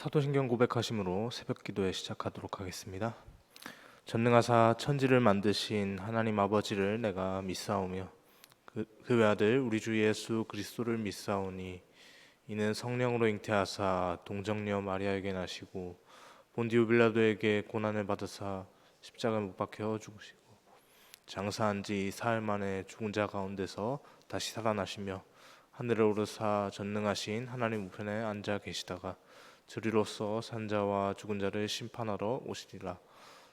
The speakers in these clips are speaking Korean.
사도신경 고백하심으로 새벽기도에 시작하도록 하겠습니다. 전능하사 천지를 만드신 하나님 아버지를 내가 믿사오며 그 외아들 우리 주 예수 그리스도를 믿사오니 이는 성령으로 잉태하사 동정녀 마리아에게 나시고 본디오 빌라도에게 고난을 받으사 십자가에 못 박혀 죽으시고 장사한 지 사흘 만에 죽은 자 가운데서 다시 살아나시며 하늘에 오르사 전능하신 하나님 우편에 앉아 계시다가 저리로서 산자와 죽은 자를 심판하러 오시리라.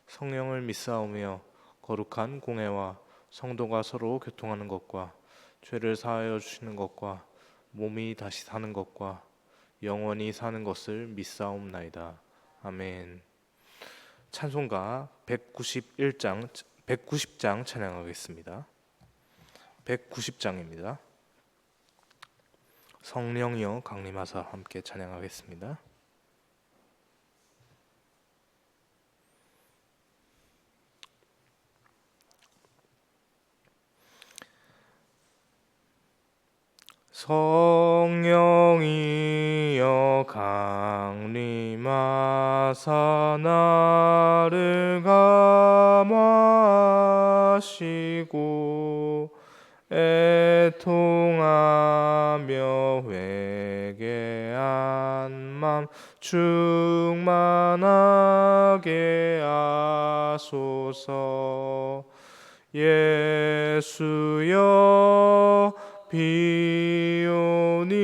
성령을 믿사오며 거룩한 공회와 성도가 서로 교통하는 것과 죄를 사하여 주시는 것과 몸이 다시 사는 것과 영원히 사는 것을 믿사옵나이다. 아멘. 찬송가 190장 찬양하겠습니다. 190장입니다. 성령이여 강림하사 함께 찬양하겠습니다. 성령이여 강림하사 나를 감화하시고 애통하며 회개한 맘 충만하게 하소서. 예수여 비오니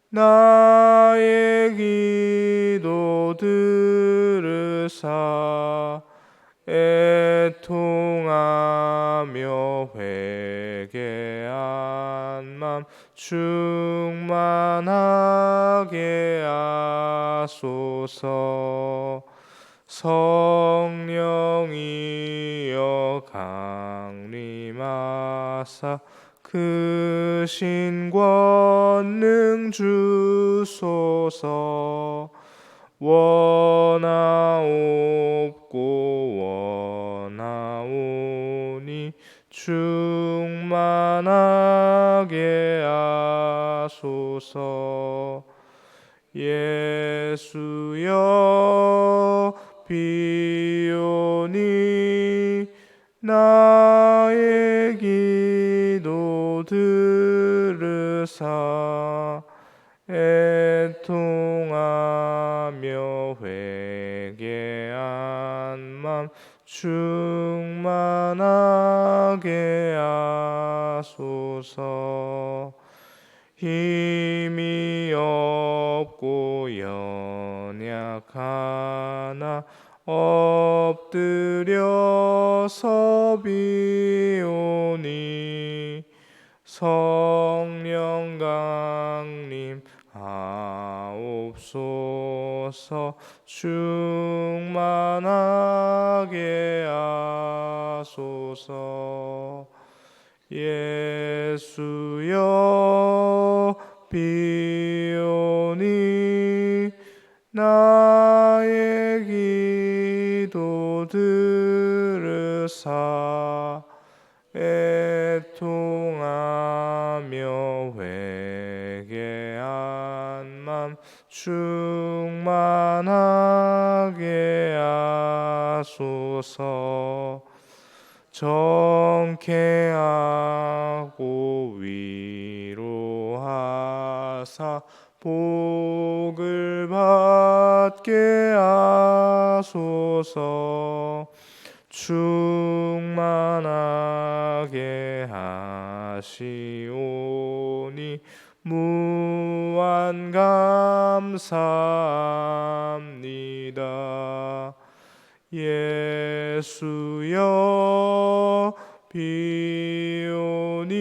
나의 기도 들으사 애통하며 회개한 맘 충만하게 하소서. 성령이여 강림하사 크신 권능 주소서. 원하옵고 원하오니 충만하게 하소서. 예수여 비오니 나의 기도 들으사 애통하며 회개한 맘 충만하게 하소서. 힘이 없고 연약하나 엎드려서 비오니 성령 강림 하옵소서. 충만하게 하소서. 예수여 비오니 나의 기도 들으사 애통하며 회개한 맘 충만하게 하소서. 정케하고 위로하사 복을 받게 하소서. 충만하게 하시오니 무한 감사합니다. 예수여 비오니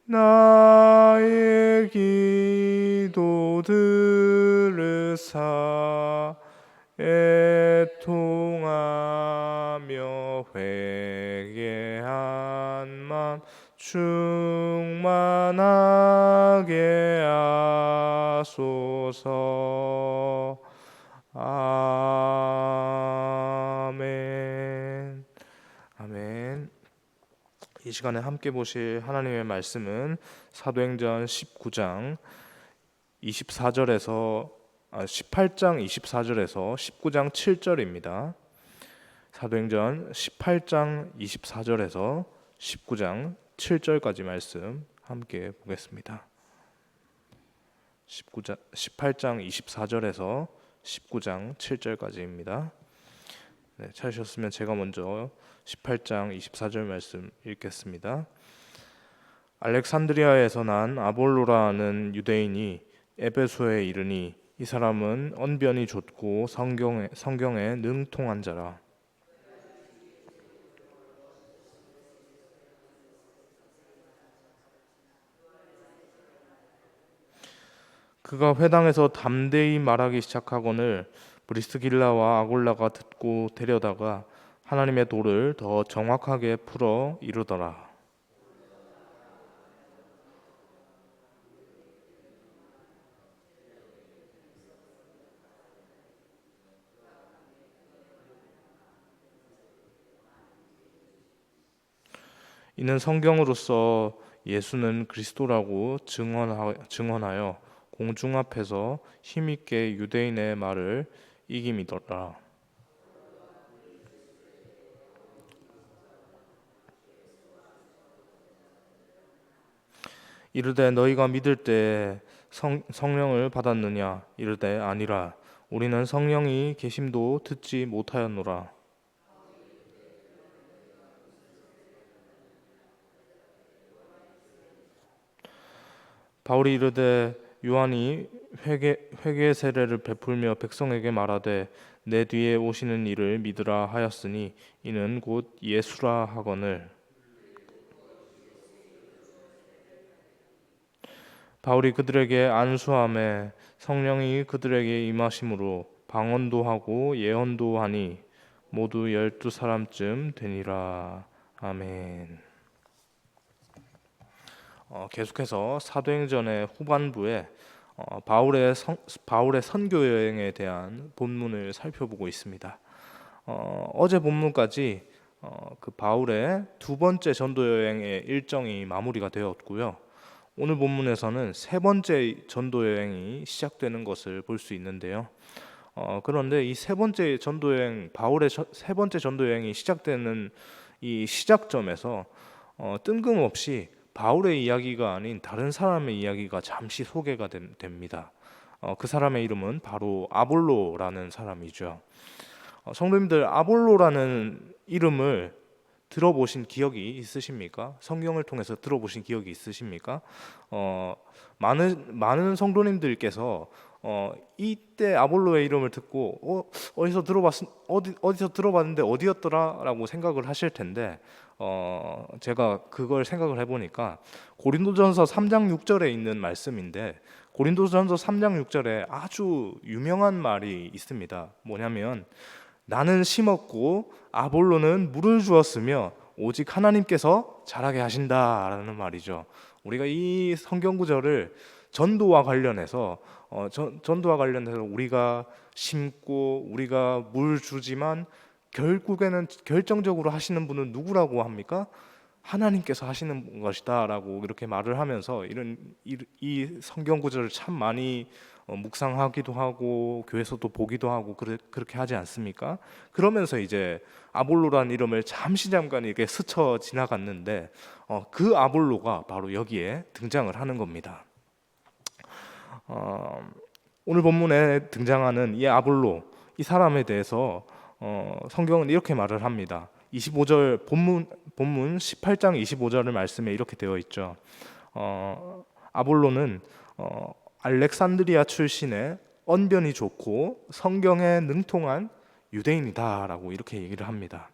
나의 기도 들으사 애통하며 회개한 맘 충만하게 하소서. 아멘. 아멘. 이 시간에 함께 보실 하나님의 말씀은 사도행전 19장 24절에서 18장 24절에서 19장 7절입니다. 사도행전 18장 24절에서 19장 7절까지 말씀 함께 보겠습니다. 18장 24절에서 19장 7절까지입니다. 네, 찾으셨으면 제가 먼저 18장 24절 말씀 읽겠습니다. 알렉산드리아에서 난 아볼로라는 유대인이 에베소에 이르니 이 사람은 언변이 좋고 성경에 능통한 자라. 그가 회당에서 담대히 말하기 시작하거늘 브리스길라와 아골라가 듣고 데려다가 하나님의 도를 더 정확하게 풀어 이르더라. 이는 성경으로서 예수는 그리스도라고 증언하여 공중 앞에서 힘있게 유대인의 말을 이김이더라. 이르되 너희가 믿을 때 성령을 받았느냐? 이르되 아니라 우리는 성령이 계심도 듣지 못하였노라. 바울이 이르되 요한이 회개 세례를 베풀며 백성에게 말하되 내 뒤에 오시는 이를 믿으라 하였으니 이는 곧 예수라 하거늘. 바울이 그들에게 안수함에 성령이 그들에게 임하심으로 방언도 하고 예언도 하니 모두 12사람쯤 되니라. 아멘. 계속해서 사도행전의 후반부에 바울의 선교 여행에 대한 본문을 살펴보고 있습니다. 어제 본문까지 그 바울의 두 번째 전도 여행의 일정이 마무리가 되었고요. 오늘 본문에서는 세 번째 전도 여행이 시작되는 것을 볼 수 있는데요. 그런데 이 세 번째 전도 여행, 바울의 세 번째 전도 여행이 시작되는 이 시작점에서 뜬금없이 바울의 이야기가 아닌 다른 사람의 이야기가 잠시 소개가 됩니다. 그 사람의 이름은 바로 아볼로라는 사람이죠. 성도님들, 아볼로라는 이름을 들어보신 기억이 있으십니까? 성경을 통해서 들어보신 기억이 있으십니까? 많은 성도님들께서 이때 아볼로의 이름을 듣고 어디서 들어봤는데 어디였더라라고 생각을 하실 텐데 제가 그걸 생각을 해보니까 고린도전서 3장 6절에 있는 말씀인데 고린도전서 3장 6절에 아주 유명한 말이 있습니다. 뭐냐면 나는 심었고 아볼로는 물을 주었으며 오직 하나님께서 자라게 하신다라는 말이죠. 우리가 이 성경 구절을 전도와 관련해서 우리가 심고 우리가 물 주지만 결국에는 결정적으로 하시는 분은 누구라고 합니까? 하나님께서 하시는 것이다라고 이렇게 말을 하면서 이 성경 구절을 참 많이 묵상하기도 하고 교회에서도 보기도 하고 그렇게 하지 않습니까? 그러면서 이제 아볼로라는 이름을 잠깐 이렇게 스쳐 지나갔는데 그 아볼로가 바로 여기에 등장을 하는 겁니다. 오늘 본문에 등장하는 이 아볼로, 이 사람에 대해서 성경은 이렇게 말을 합니다. 25절 본문 18장 25절의 말씀에 이렇게 되어 있죠. 아볼로는 알렉산드리아 출신의 언변이 좋고 성경에 능통한 유대인이다라고 이렇게 얘기를 합니다.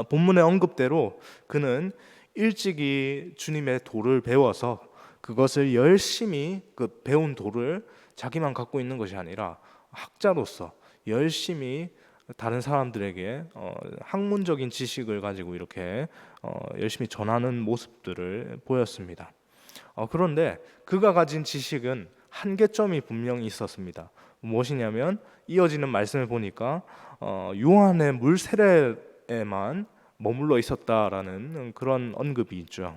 본문의 언급대로 그는 일찍이 주님의 도를 배워서 그것을 열심히 그 배운 도를 자기만 갖고 있는 것이 아니라 학자로서 열심히 다른 사람들에게 학문적인 지식을 가지고 이렇게 열심히 전하는 모습들을 보였습니다. 그런데 그가 가진 지식은 한계점이 분명히 있었습니다. 무엇이냐면 이어지는 말씀을 보니까 요한의 물 세례에만 머물러 있었다라는 그런 언급이 있죠.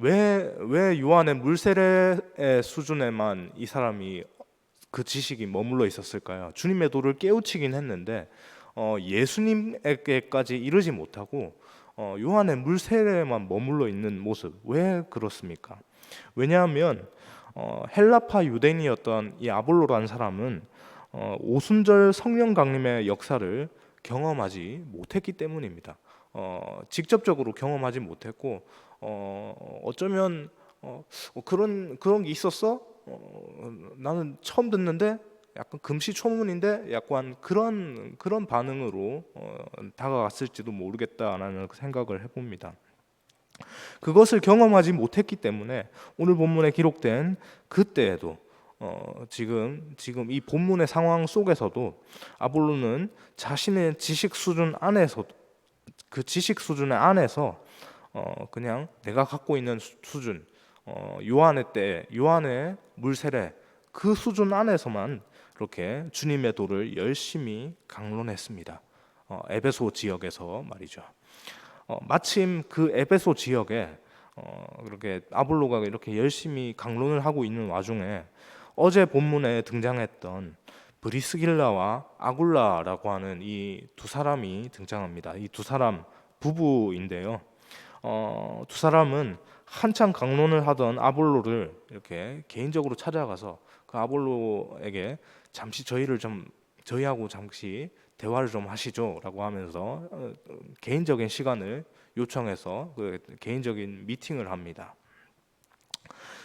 왜 요한의 물세례의 수준에만 이 사람이 그 지식이 머물러 있었을까요? 주님의 도를 깨우치긴 했는데 예수님에게까지 이르지 못하고 요한의 물세례에만 머물러 있는 모습, 왜 그렇습니까? 왜냐하면 헬라파 유대인이었던 이 아볼로라는 사람은 오순절 성령 강림의 역사를 경험하지 못했기 때문입니다. 직접적으로 경험하지 못했고 어쩌면 그런 게 있었어? 나는 처음 듣는데 약간 금시초문인데 약간 그런 반응으로 다가갔을지도 모르겠다라는 생각을 해봅니다. 그것을 경험하지 못했기 때문에 오늘 본문에 기록된 그때에도 지금 이 본문의 상황 속에서도 아볼로는 자신의 지식 수준 안에서 그 지식 수준의 안에서 그냥 내가 갖고 있는 수준, 요한의 물세례 그 수준 안에서만 그렇게 주님의 도를 열심히 강론했습니다. 에베소 지역에서 말이죠. 마침 그 에베소 지역에 그렇게 아볼로가 이렇게 열심히 강론을 하고 있는 와중에 어제 본문에 등장했던 브리스길라와 아굴라라고 하는 이 두 사람이 등장합니다. 이 두 사람 부부인데요. 두 사람은 한창 강론을 하던 아볼로를 이렇게 개인적으로 찾아가서 그 아볼로에게 잠시 저희하고 잠시 대화를 좀 하시죠라고 하면서 개인적인 시간을 요청해서 그 개인적인 미팅을 합니다.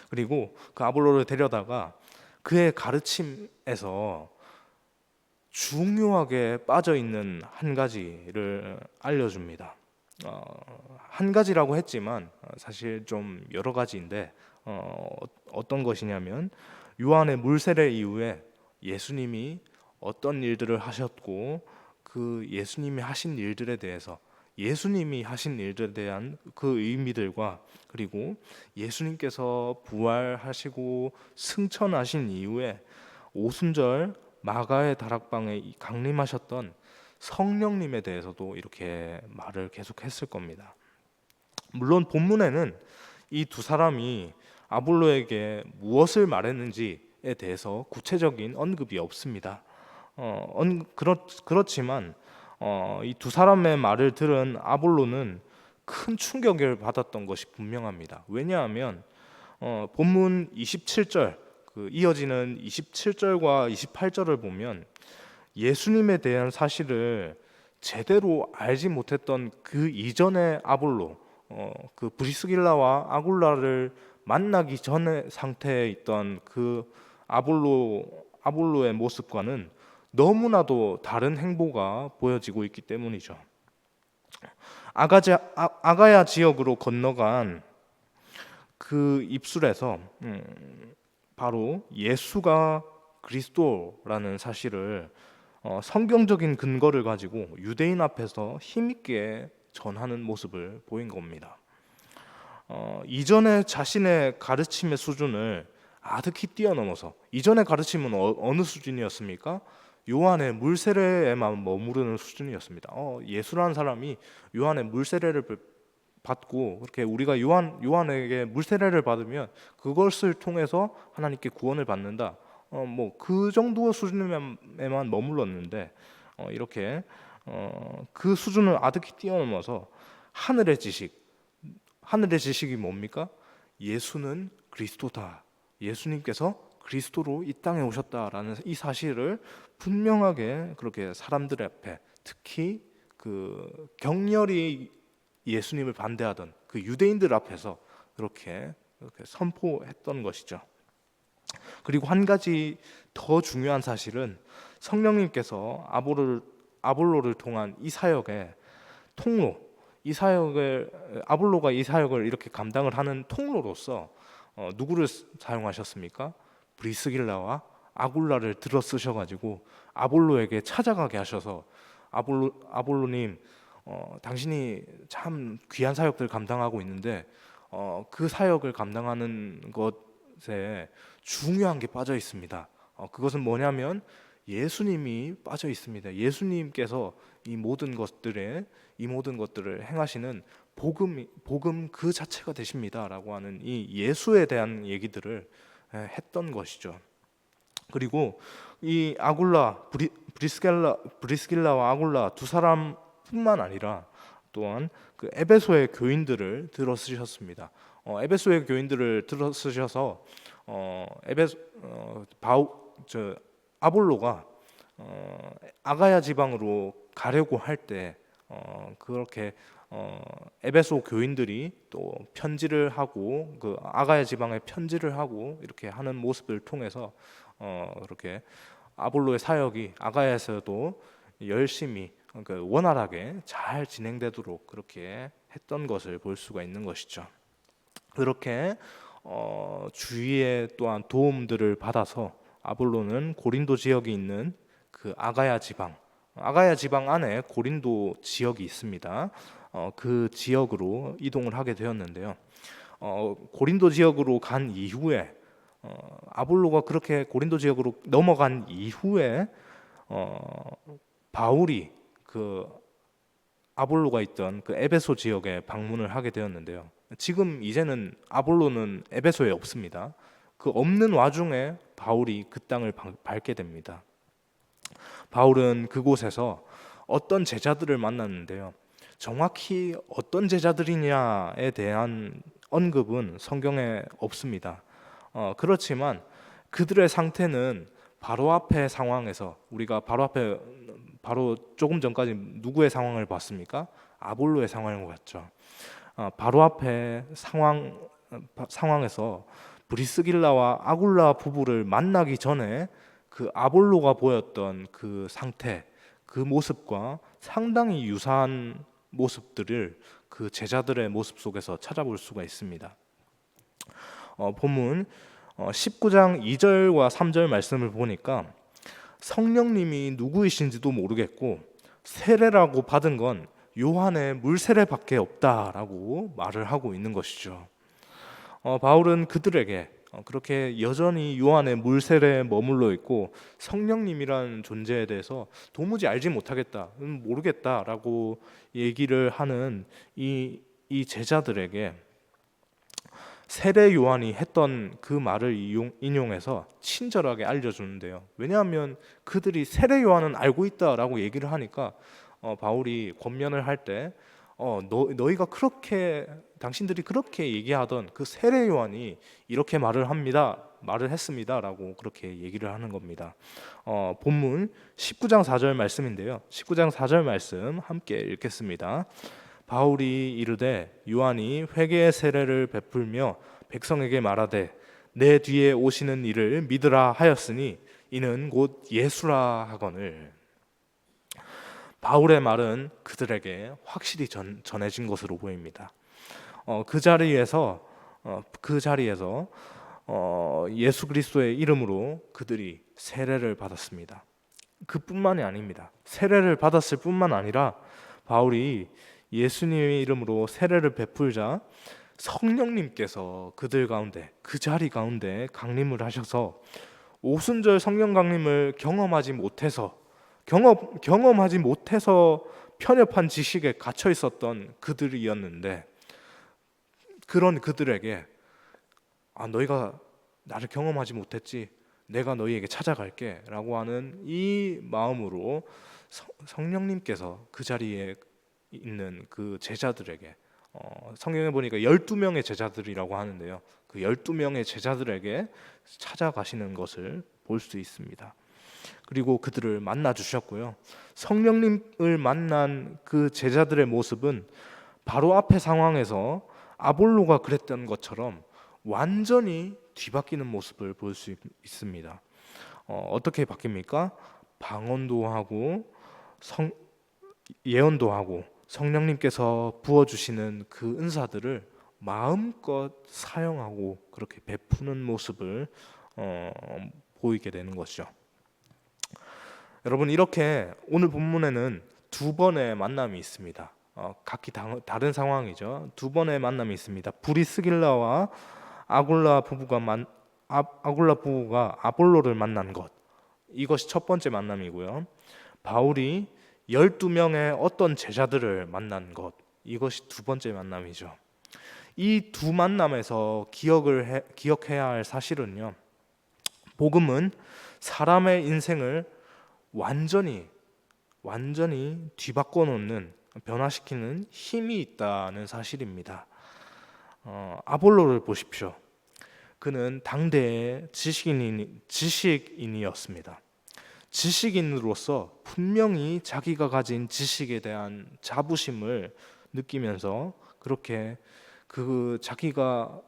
그리고 그 아볼로를 데려다가 그의 가르침에서 중요하게 빠져 있는 한 가지를 알려줍니다. 한 가지라고 했지만 사실 좀 여러 가지인데 어떤 것이냐면 요한의 물세례 이후에 예수님이 어떤 일들을 하셨고 그 예수님이 하신 일들에 대해서 예수님이 하신 일들에 대한 그 의미들과 그리고 예수님께서 부활하시고 승천하신 이후에 오순절 마가의 다락방에 강림하셨던 성령님에 대해서도 이렇게 말을 계속했을 겁니다. 물론 본문에는 이 두 사람이 아볼로에게 무엇을 말했는지에 대해서 구체적인 언급이 없습니다. 그렇지만 이 두 사람의 말을 들은 아볼로는 큰 충격을 받았던 것이 분명합니다. 왜냐하면 본문 27절 이어지는 27절과 28절을 보면 예수님에 대한 사실을 제대로 알지 못했던 그 이전의 아볼로, 그 브리스길라와 아굴라를 만나기 전의 상태에 있던 그 아볼로의 모습과는 너무나도 다른 행보가 보여지고 있기 때문이죠. 아가야 지역으로 건너간 그 입술에서 바로 예수가 그리스도라는 사실을 성경적인 근거를 가지고 유대인 앞에서 힘있게 전하는 모습을 보인 겁니다. 이전에 자신의 가르침의 수준을 아득히 뛰어넘어서 이전의 가르침은 어느 수준이었습니까? 요한의 물세례에만 머무르는 수준이었습니다. 예수라는 사람이 요한의 물세례를 받고 그렇게 우리가 요한에게 물세례를 받으면 그것을 통해서 하나님께 구원을 받는다. 뭐 그 정도 수준에만 머물렀는데 이렇게 그 수준을 아득히 뛰어넘어서 하늘의 지식이 뭡니까? 예수는 그리스도다. 예수님께서 그리스도로 이 땅에 오셨다라는 이 사실을 분명하게 그렇게 사람들 앞에 특히 그 격렬히 예수님을 반대하던 그 유대인들 앞에서 그렇게 선포했던 것이죠. 그리고 한 가지 더 중요한 사실은 성령님께서 아볼로를 통한 이 사역의 아볼로가 이 사역을 이렇게 감당을 하는 통로로서 누구를 사용하셨습니까? 브리스길라와 아굴라를 들어 쓰셔가지고 아볼로에게 찾아가게 하셔서 아볼로님, 당신이 참 귀한 사역들 감당하고 있는데 그 사역을 감당하는 것에 중요한 게 빠져 있습니다. 그것은 뭐냐면 예수님이 빠져 있습니다. 예수님께서 이 모든 것들을 행하시는 복음 그 자체가 되십니다라고 하는 이 예수에 대한 얘기들을 했던 것이죠. 그리고 이 브리스길라와 아굴라 두 사람뿐만 아니라 또한 그 에베소의 교인들을 들어 쓰셨습니다. 에베소의 교인들을 들어 쓰셔서 에베소 아볼로가 아가야 지방으로 가려고 할 때 그렇게 에베소 교인들이 또 편지를 하고 그 아가야 지방에 편지를 하고 이렇게 하는 모습을 통해서 그렇게 아볼로의 사역이 아가야에서도 열심히 원활하게 잘 진행되도록 그렇게 했던 것을 볼 수가 있는 것이죠. 그렇게 주위에 또한 도움들을 받아서 아볼로는 고린도 지역에 있는 그 아가야 지방 안에 고린도 지역이 있습니다. 그 지역으로 이동을 하게 되었는데요. 고린도 지역으로 간 이후에 아볼로가 그렇게 고린도 지역으로 넘어간 이후에 바울이 그 아볼로가 있던 그 에베소 지역에 방문을 하게 되었는데요. 지금 이제는 아볼로는 에베소에 없습니다. 그 없는 와중에 바울이 그 땅을 밟게 됩니다. 바울은 그곳에서 어떤 제자들을 만났는데요. 정확히 어떤 제자들이냐에 대한 언급은 성경에 없습니다. 그렇지만 그들의 상태는 바로 앞의 상황에서 우리가 바로 조금 전까지 누구의 상황을 봤습니까? 아볼로의 상황을 봤죠. 바로 앞에 상황에서 브리스길라와 아굴라 부부를 만나기 전에 그 아볼로가 보였던 그 상태, 그 모습과 상당히 유사한 모습들을 그 제자들의 모습 속에서 찾아볼 수가 있습니다. 본문 19장 2절과 3절 말씀을 보니까 성령님이 누구이신지도 모르겠고 세례라고 받은 건 요한의 물세례밖에 없다라고 말을 하고 있는 것이죠. 바울은 그들에게 그렇게 여전히 요한의 물세례에 머물러 있고 성령님이라는 존재에 대해서 도무지 알지 못하겠다, 모르겠다라고 얘기를 하는 이 제자들에게 세례 요한이 했던 그 말을 인용해서 친절하게 알려주는데요. 왜냐하면 그들이 세례 요한은 알고 있다라고 얘기를 하니까 바울이 권면을 할 때 너희가 그렇게 당신들이 그렇게 얘기하던 그 세례 요한이 이렇게 말을 했습니다라고 그렇게 얘기를 하는 겁니다. 본문 19장 4절 말씀인데요. 19장 4절 말씀 함께 읽겠습니다. 바울이 이르되 요한이 회개의 세례를 베풀며 백성에게 말하되 내 뒤에 오시는 이를 믿으라 하였으니 이는 곧 예수라 하거늘. 바울의 말은 그들에게 확실히 전해진 것으로 보입니다. 그 자리에서 예수 그리스도의 이름으로 그들이 세례를 받았습니다. 그뿐만이 아닙니다. 세례를 받았을 뿐만 아니라 바울이 예수님의 이름으로 세례를 베풀자 성령님께서 그들 가운데 그 자리 가운데 강림을 하셔서 오순절 성령 강림을 경험하지 못해서 편협한 지식에 갇혀 있었던 그들이었는데 그런 그들에게 너희가 나를 경험하지 못했지 내가 너희에게 찾아갈게 라고 하는 이 마음으로 성령님께서 그 자리에 있는 그 제자들에게 성경에 보니까 12명의 제자들이라고 하는데요. 그 12명의 제자들에게 찾아가시는 것을 볼 수 있습니다. 그리고 그들을 만나 주셨고요. 성령님을 만난 그 제자들의 모습은 바로 앞의 상황에서 아볼로가 그랬던 것처럼 완전히 뒤바뀌는 모습을 볼 수 있습니다. 어떻게 바뀝니까? 방언도 하고 예언도 하고 성령님께서 부어주시는 그 은사들을 마음껏 사용하고 그렇게 베푸는 모습을 보이게 되는 것이죠. 여러분, 이렇게 오늘 본문에는 두 번의 만남이 있습니다. 각기 다른 상황이죠. 두 번의 만남이 있습니다. 브리스길라와 아굴라 부부가 아볼로를 만난 것, 이것이 첫 번째 만남이고요. 바울이 12명의 어떤 제자들을 만난 것, 이것이 두 번째 만남이죠. 이 두 만남에서 기억해야 할 사실은요, 복음은 사람의 인생을 완전히 뒤바꿔 놓는, 변화시키는 힘이 있다는 사실입니다. 아볼로를 보십시오. 그는 당대의 지식인이었습니다. 지식인으로서 분명히 자기가 가진 지식에 대한 자부심을 느끼면서 그렇게 그 자기가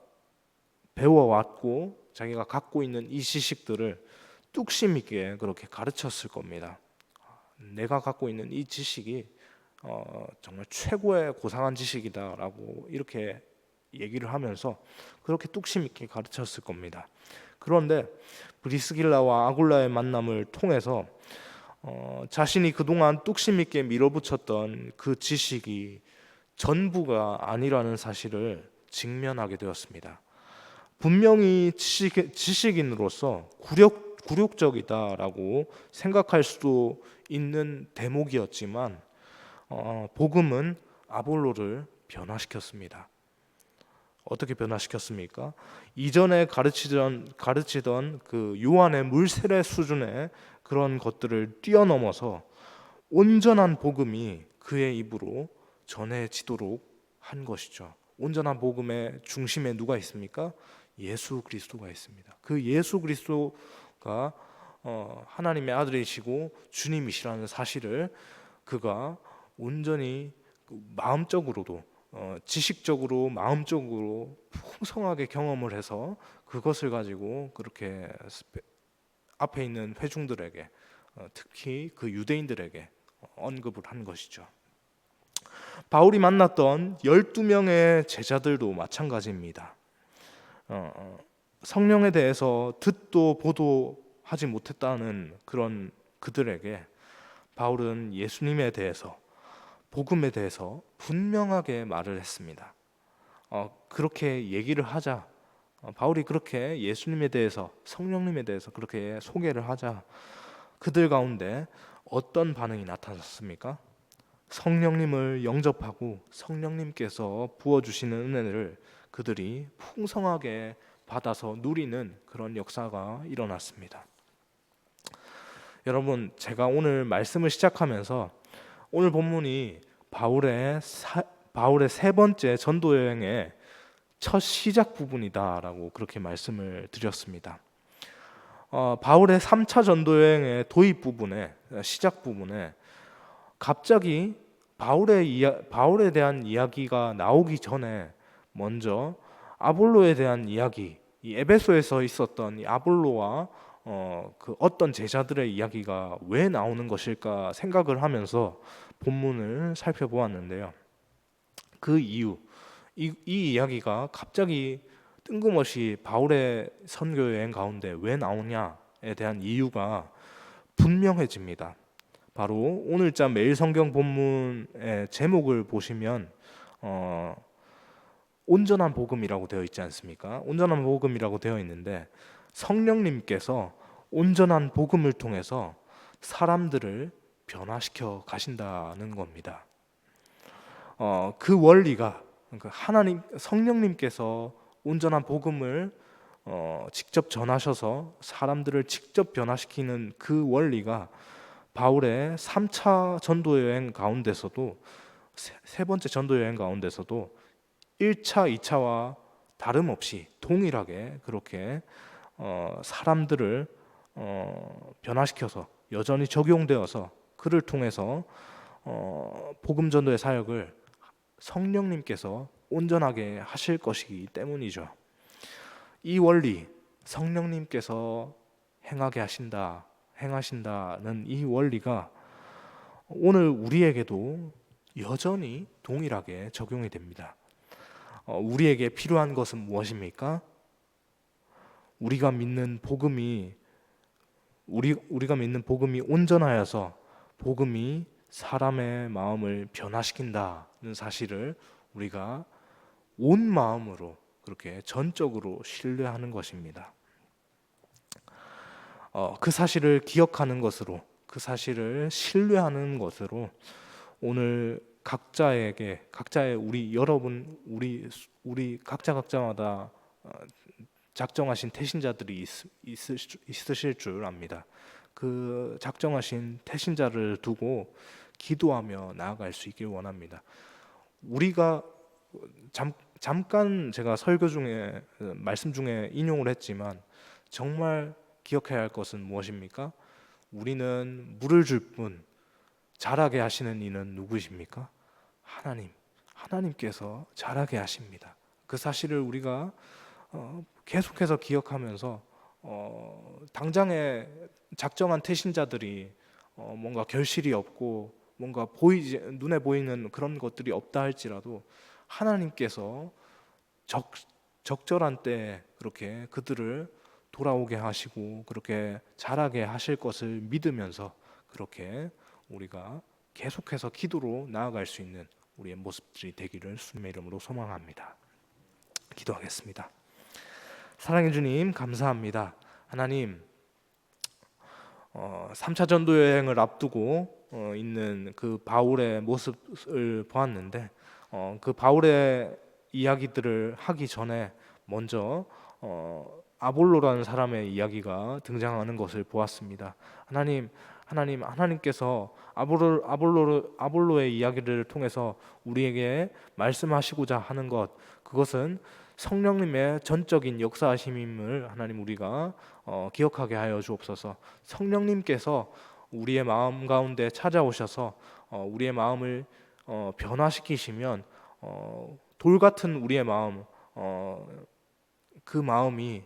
배워왔고 자기가 갖고 있는 이 지식들을 뚝심 있게 그렇게 가르쳤을 겁니다. 내가 갖고 있는 이 지식이 정말 최고의 고상한 지식이다라고 이렇게 얘기를 하면서 그렇게 뚝심 있게 가르쳤을 겁니다. 그런데 브리스길라와 아굴라의 만남을 통해서 자신이 그동안 뚝심 있게 밀어붙였던 그 지식이 전부가 아니라는 사실을 직면하게 되었습니다. 분명히 지식인으로서 굴욕적이다라고 생각할 수도 있는 대목이었지만 복음은 아볼로를 변화시켰습니다. 어떻게 변화시켰습니까? 이전에 가르치던 그 요한의 물세례 수준의 그런 것들을 뛰어넘어서 온전한 복음이 그의 입으로 전해지도록 한 것이죠. 온전한 복음의 중심에 누가 있습니까? 예수 그리스도가 있습니다. 그 예수 그리스도가 하나님의 아들이시고 주님이시라는 사실을 그가 온전히 마음적으로도 지식적으로 마음적으로 풍성하게 경험을 해서 그것을 가지고 그렇게 앞에 있는 회중들에게 특히 그 유대인들에게 언급을 한 것이죠. 바울이 만났던 12명의 제자들도 마찬가지입니다. 성령에 대해서 듣도 보도 하지 못했다는 그런 그들에게 바울은 예수님에 대해서 복음에 대해서 분명하게 말을 했습니다. 그렇게 얘기를 하자 바울이 그렇게 예수님에 대해서 성령님에 대해서 그렇게 소개를 하자 그들 가운데 어떤 반응이 나타났습니까? 성령님을 영접하고 성령님께서 부어주시는 은혜를 그들이 풍성하게 받아서 누리는 그런 역사가 일어났습니다. 여러분, 제가 오늘 말씀을 시작하면서 오늘 본문이 바울의 세 번째 전도 여행의 첫 시작 부분이다라고 그렇게 말씀을 드렸습니다. 바울의 3차 전도 여행의 도입 부분에 시작 부분에 갑자기 바울에 대한 이야기가 나오기 전에 먼저 아볼로에 대한 이야기, 이 에베소에서 있었던 이 아볼로와 그 어떤 제자들의 이야기가 왜 나오는 것일까 생각을 하면서 본문을 살펴보았는데요. 그 이유, 이 이야기가 갑자기 뜬금없이 바울의 선교 여행 가운데 왜 나오냐에 대한 이유가 분명해집니다. 바로 오늘자 매일 성경 본문의 제목을 보시면 온전한 복음이라고 되어 있지 않습니까? 온전한 복음이라고 되어 있는데 성령님께서 온전한 복음을 통해서 사람들을 변화시켜 가신다는 겁니다. 그 원리가 그러니까 하나님 성령님께서 온전한 복음을 직접 전하셔서 사람들을 직접 변화시키는 그 원리가 바울의 3차 전도 여행 가운데서도 세 번째 전도 여행 가운데서도 1차, 2차와 다름없이 동일하게 그렇게 사람들을 변화시켜서 여전히 적용되어서 그를 통해서 복음 전도의 사역을 성령님께서 온전하게 하실 것이기 때문이죠. 이 원리, 성령님께서 행하신다는 이 원리가 오늘 우리에게도 여전히 동일하게 적용이 됩니다. 우리에게 필요한 것은 무엇입니까? 우리가 믿는 복음이 온전하여서 복음이 사람의 마음을 변화시킨다는 사실을 우리가 온 마음으로 그렇게 전적으로 신뢰하는 것입니다. 그 사실을 기억하는 것으로, 그 사실을 신뢰하는 것으로 오늘 각자의 우리 여러분 우리 각자마다 작정하신 태신자들이 있으실 줄 압니다. 그 작정하신 태신자를 두고 기도하며 나아갈 수 있길 원합니다. 우리가 잠깐 제가 설교 중에 말씀 중에 인용을 했지만 정말 기억해야 할 것은 무엇입니까? 우리는 물을 줄 뿐 자라게 하시는 이는 누구십니까? 하나님께서 자라게 하십니다. 그 사실을 우리가 계속해서 기억하면서 당장에 작정한 태신자들이 뭔가 결실이 없고 뭔가 눈에 보이는 그런 것들이 없다 할지라도 하나님께서 적절한 때에 그렇게 그들을 돌아오게 하시고 그렇게 자라게 하실 것을 믿으면서 그렇게 우리가 계속해서 기도로 나아갈 수 있는 우리의 모습들이 되기를 주님의 이름으로 소망합니다. 기도하겠습니다. 사랑의 주님 감사합니다. 하나님 3차 전도 여행을 앞두고 있는 그 바울의 모습을 보았는데 그 바울의 이야기들을 하기 전에 먼저 아볼로라는 사람의 이야기가 등장하는 것을 보았습니다. 하나님께서 아볼로의 이야기를 통해서 우리에게 말씀하시고자 하는 것, 그것은 성령님의 전적인 역사하심임을 하나님 우리가 기억하게 하여 주옵소서. 성령님께서 우리의 마음 가운데 찾아오셔서 우리의 마음을 변화시키시면 돌 같은 우리의 마음, 그 마음이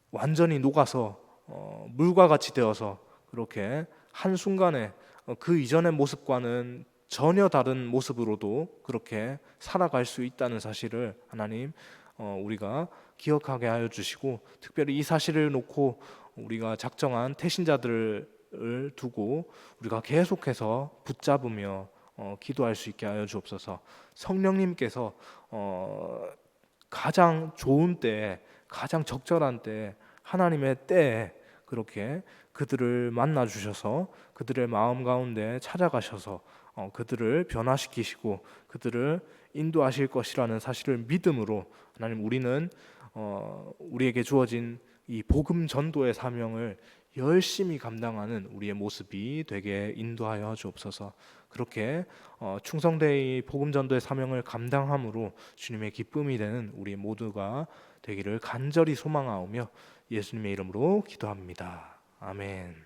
완전히 녹아서 물과 같이 되어서 그렇게 한순간에 그 이전의 모습과는 전혀 다른 모습으로도 그렇게 살아갈 수 있다는 사실을 하나님 우리가 기억하게 하여 주시고, 특별히 이 사실을 놓고 우리가 작정한 태신자들을 두고 우리가 계속해서 붙잡으며 기도할 수 있게 하여 주옵소서. 성령님께서 가장 좋은 때에, 가장 적절한 때에, 하나님의 때에 그렇게 그들을 만나 주셔서 그들의 마음 가운데 찾아가셔서 그들을 변화시키시고 그들을 인도하실 것이라는 사실을 믿음으로 하나님 우리는 우리에게 주어진 이 복음 전도의 사명을 열심히 감당하는 우리의 모습이 되게 인도하여 주옵소서. 그렇게 충성되이 복음 전도의 사명을 감당함으로 주님의 기쁨이 되는 우리 모두가 되기를 간절히 소망하오며 예수님의 이름으로 기도합니다. 아멘.